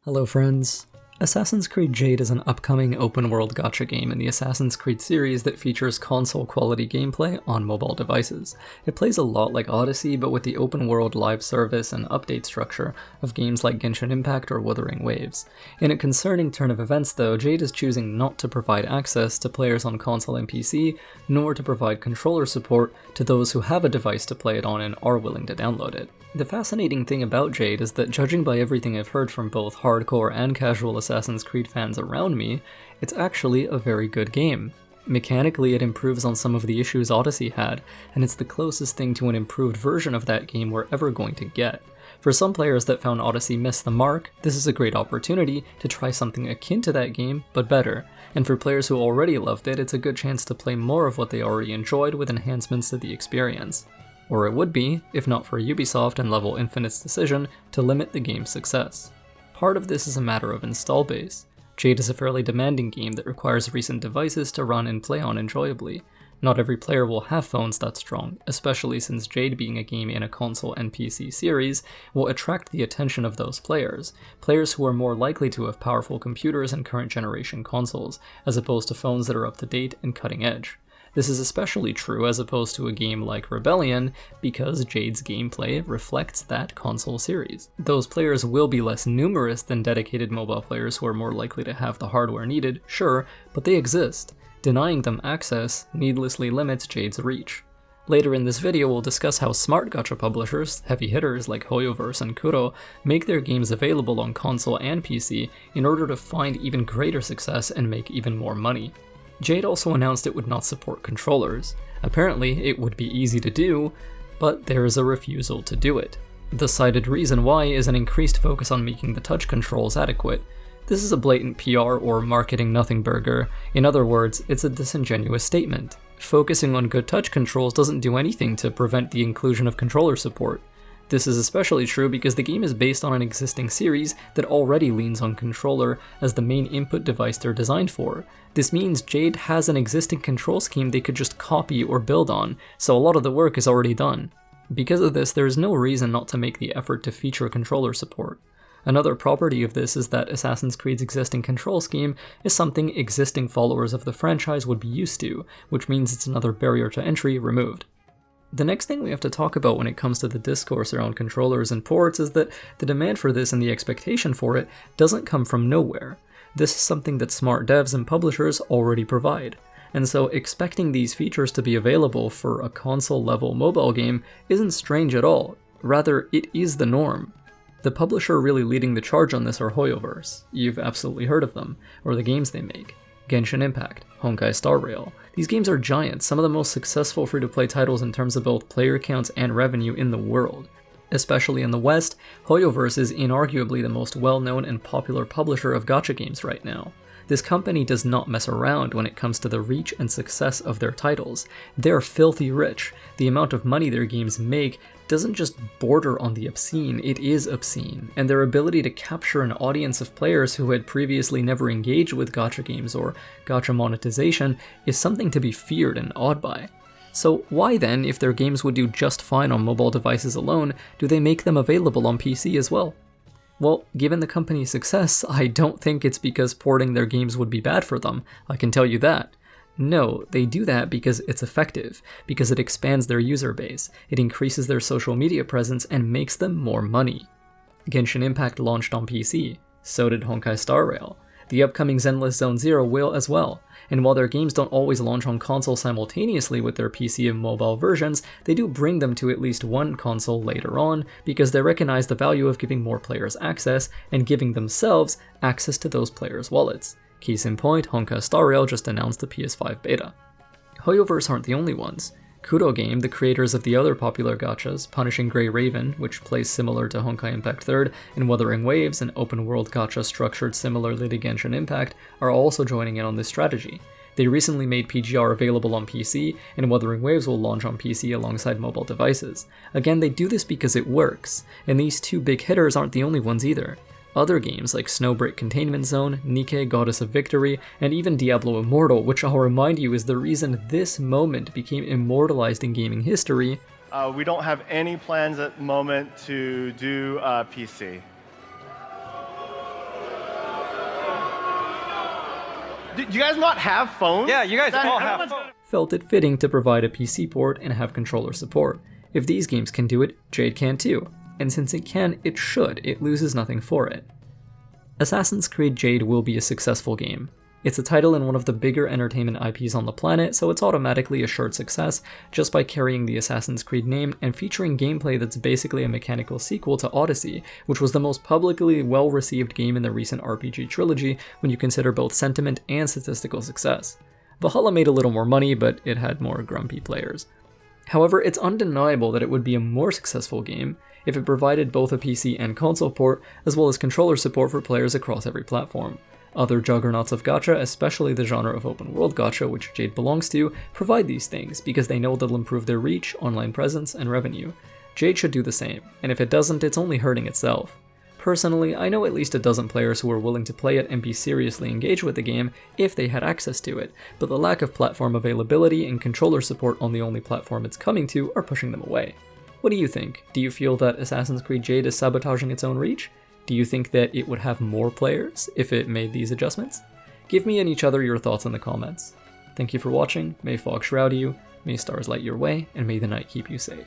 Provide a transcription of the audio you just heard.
Hello friends. Assassin's Creed Jade is an upcoming open-world gacha game in the Assassin's Creed series that features console-quality gameplay on mobile devices. It plays a lot like Odyssey, but with the open-world live service and update structure of games like Genshin Impact or Wuthering Waves. In a concerning turn of events though, Jade is choosing not to provide access to players on console and PC, nor to provide controller support to those who have a device to play it on and are willing to download it. The fascinating thing about Jade is that, judging by everything I've heard from both hardcore and casual Assassin's Creed fans around me, it's actually a very good game. Mechanically, it improves on some of the issues Odyssey had, and it's the closest thing to an improved version of that game we're ever going to get. For some players that found Odyssey miss the mark, this is a great opportunity to try something akin to that game, but better. And for players who already loved it, it's a good chance to play more of what they already enjoyed with enhancements to the experience. Or it would be, if not for Ubisoft and Level Infinite's decision to limit the game's success. Part of this is a matter of install base. Jade is a fairly demanding game that requires recent devices to run and play on enjoyably. Not every player will have phones that strong, especially since Jade, being a game in a console and PC series, will attract the attention of those players who are more likely to have powerful computers and current generation consoles, as opposed to phones that are up to date and cutting edge. This is especially true as opposed to a game like Rebellion, because Jade's gameplay reflects that console series. Those players will be less numerous than dedicated mobile players who are more likely to have the hardware needed, sure, but they exist. Denying them access needlessly limits Jade's reach. Later in this video, we'll discuss how smart gacha publishers, heavy hitters like Hoyoverse and Kuro, make their games available on console and PC in order to find even greater success and make even more money. Jade also announced it would not support controllers. Apparently, it would be easy to do, but there is a refusal to do it. The cited reason why is an increased focus on making the touch controls adequate. This is a blatant PR or marketing nothing burger. In other words, it's a disingenuous statement. Focusing on good touch controls doesn't do anything to prevent the inclusion of controller support. This is especially true because the game is based on an existing series that already leans on controller as the main input device they're designed for. This means Jade has an existing control scheme they could just copy or build on, so a lot of the work is already done. Because of this, there is no reason not to make the effort to feature controller support. Another property of this is that Assassin's Creed's existing control scheme is something existing followers of the franchise would be used to, which means it's another barrier to entry removed. The next thing we have to talk about when it comes to the discourse around controllers and ports is that the demand for this and the expectation for it doesn't come from nowhere. This is something that smart devs and publishers already provide, and so expecting these features to be available for a console-level mobile game isn't strange at all. Rather, it is the norm. The publisher really leading the charge on this are Hoyoverse. You've absolutely heard of them, or the games they make. Genshin Impact, Honkai Star Rail. These games are giants, some of the most successful free-to-play titles in terms of both player counts and revenue in the world. Especially in the West, Hoyoverse is inarguably the most well-known and popular publisher of gacha games right now. This company does not mess around when it comes to the reach and success of their titles. They're filthy rich. The amount of money their games make doesn't just border on the obscene, it is obscene, and their ability to capture an audience of players who had previously never engaged with gacha games or gacha monetization is something to be feared and awed by. So why then, if their games would do just fine on mobile devices alone, do they make them available on PC as well? Well, given the company's success, I don't think it's because porting their games would be bad for them, I can tell you that. No, they do that because it's effective, because it expands their user base, it increases their social media presence, and makes them more money. Genshin Impact launched on PC, so did Honkai Star Rail. The upcoming Zenless Zone Zero will as well, and while their games don't always launch on console simultaneously with their PC and mobile versions, they do bring them to at least one console later on, because they recognize the value of giving more players access, and giving themselves access to those players' wallets. Case in point, Honkai Star Rail just announced the PS5 beta. Hoyoverse aren't the only ones. Kuro Game, the creators of the other popular gachas, Punishing Grey Raven, which plays similar to Honkai Impact 3rd, and Wuthering Waves, an open-world gacha structured similarly to Genshin Impact, are also joining in on this strategy. They recently made PGR available on PC, and Wuthering Waves will launch on PC alongside mobile devices. Again, they do this because it works, and these two big hitters aren't the only ones either. Other games like Snowbreak Containment Zone, Nike Goddess of Victory, and even Diablo Immortal, which I'll remind you is the reason this moment became immortalized in gaming history. We don't have any plans at the moment to do PC. Do you guys not have phones? Yeah, you guys all have phones. Felt it fitting to provide a PC port and have controller support. If these games can do it, Jade can too. And since it can, it should. It loses nothing for it. Assassin's Creed Jade will be a successful game. It's a title in one of the bigger entertainment IPs on the planet, so it's automatically assured success just by carrying the Assassin's Creed name and featuring gameplay that's basically a mechanical sequel to Odyssey, which was the most publicly well-received game in the recent RPG trilogy when you consider both sentiment and statistical success. Valhalla made a little more money, but it had more grumpy players. However, it's undeniable that it would be a more successful game if it provided both a PC and console port, as well as controller support for players across every platform. Other juggernauts of gacha, especially the genre of open world gacha, which Jade belongs to, provide these things because they know they'll improve their reach, online presence, and revenue. Jade should do the same, and if it doesn't, it's only hurting itself. Personally, I know at least a dozen players who are willing to play it and be seriously engaged with the game if they had access to it, but the lack of platform availability and controller support on the only platform it's coming to are pushing them away. What do you think? Do you feel that Assassin's Creed Jade is sabotaging its own reach? Do you think that it would have more players if it made these adjustments? Give me and each other your thoughts in the comments. Thank you for watching, may fog shroud you, may stars light your way, and may the night keep you safe.